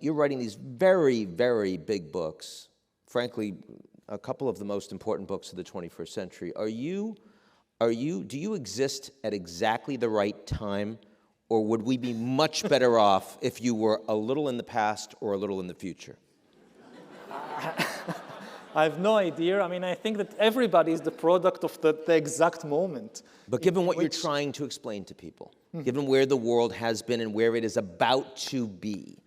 you're writing these very, very big books, frankly, a couple of the most important books of the 21st century. Do you exist at exactly the right time, or would we be much better off if you were a little in the past or a little in the future? I have no idea. I mean, I think that everybody is the product of the exact moment. But given what you're trying to explain to people, given where the world has been and where it is about to be,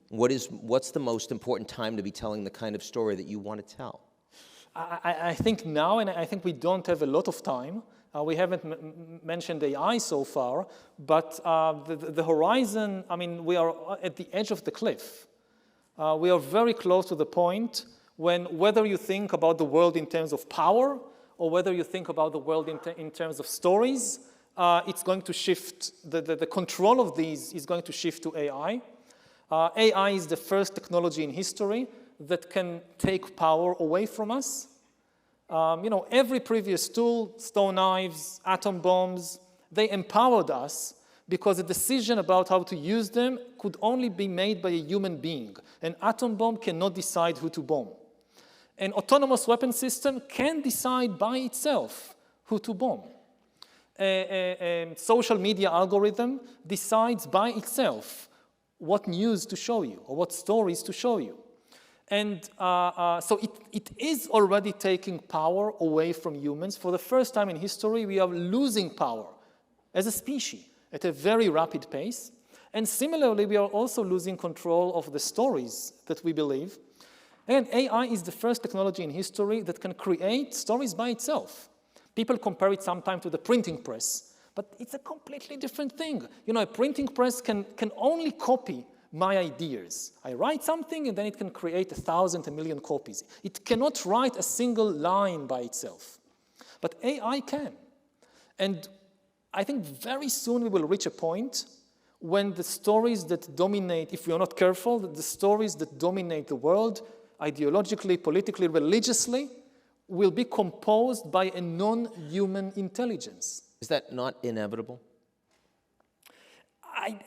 what's the most important time to be telling the kind of story that you want to tell? I think now, and I think we don't have a lot of time. We haven't mentioned AI so far, but the horizon, I mean, we are at the edge of the cliff. We are very close to the point when whether you think about the world in terms of power or whether you think about the world in terms of stories, it's going to shift. The control of these is going to shift to AI. AI is the first technology in history that can take power away from us. Every previous tool, stone knives, atom bombs, they empowered us because a decision about how to use them could only be made by a human being. An atom bomb cannot decide who to bomb. An autonomous weapon system can decide by itself who to bomb. A social media algorithm decides by itself what news to show you or what stories to show you. And so it is already taking power away from humans. For the first time in history, we are losing power as a species at a very rapid pace. And similarly, we are also losing control of the stories that we believe. And AI is the first technology in history that can create stories by itself. People compare it sometimes to the printing press, but it's a completely different thing. A printing press can only copy my ideas. I write something and then it can create 1,000, 1,000,000 copies. It cannot write a single line by itself. But AI can. And I think very soon we will reach a point when the stories that dominate, if we are not careful, the stories that dominate the world, ideologically, politically, religiously, will be composed by a non-human intelligence. Is that not inevitable?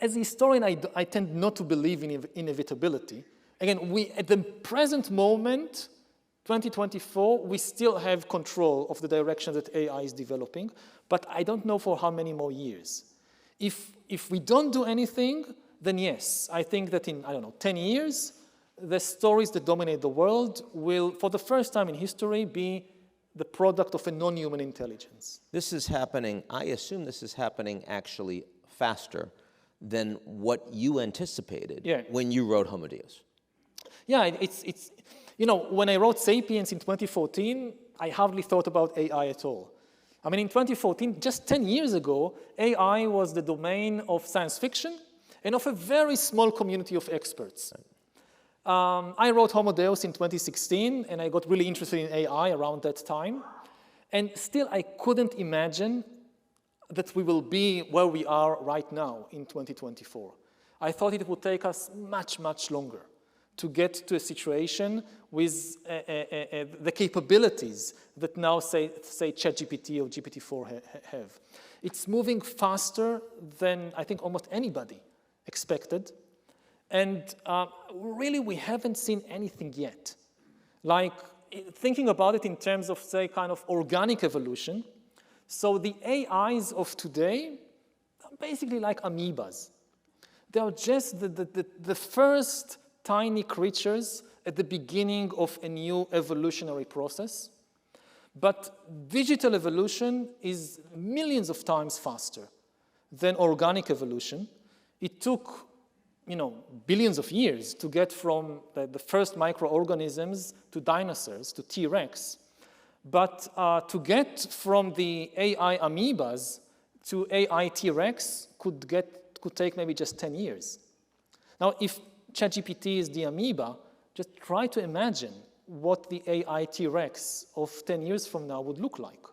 As a historian, I tend not to believe in inevitability. Again, at the present moment, 2024, we still have control of the direction that AI is developing, but I don't know for how many more years. If we don't do anything, then yes, I think that in, 10 years, the stories that dominate the world will, for the first time in history, be the product of a non-human intelligence. This is happening, I assume this is happening actually faster than what you anticipated when you wrote Homo Deus. Yeah, it's when I wrote Sapiens in 2014, I hardly thought about AI at all. I mean, in 2014, just 10 years ago, AI was the domain of science fiction and of a very small community of experts. I wrote Homo Deus in 2016, and I got really interested in AI around that time. And still, I couldn't imagine that we will be where we are right now in 2024. I thought it would take us much, much longer to get to a situation with the capabilities that now, say ChatGPT or GPT-4 have. It's moving faster than I think almost anybody expected. And really, we haven't seen anything yet. Like, thinking about it in terms of, say, kind of organic evolution, so the AIs of today are basically like amoebas. They are just the first tiny creatures at the beginning of a new evolutionary process. But digital evolution is millions of times faster than organic evolution. It took billions of years to get from the first microorganisms to dinosaurs, to T-Rex. But to get from the AI amoebas to AI T-Rex could take maybe just 10 years. Now, if ChatGPT is the amoeba, just try to imagine what the AI T-Rex of 10 years from now would look like.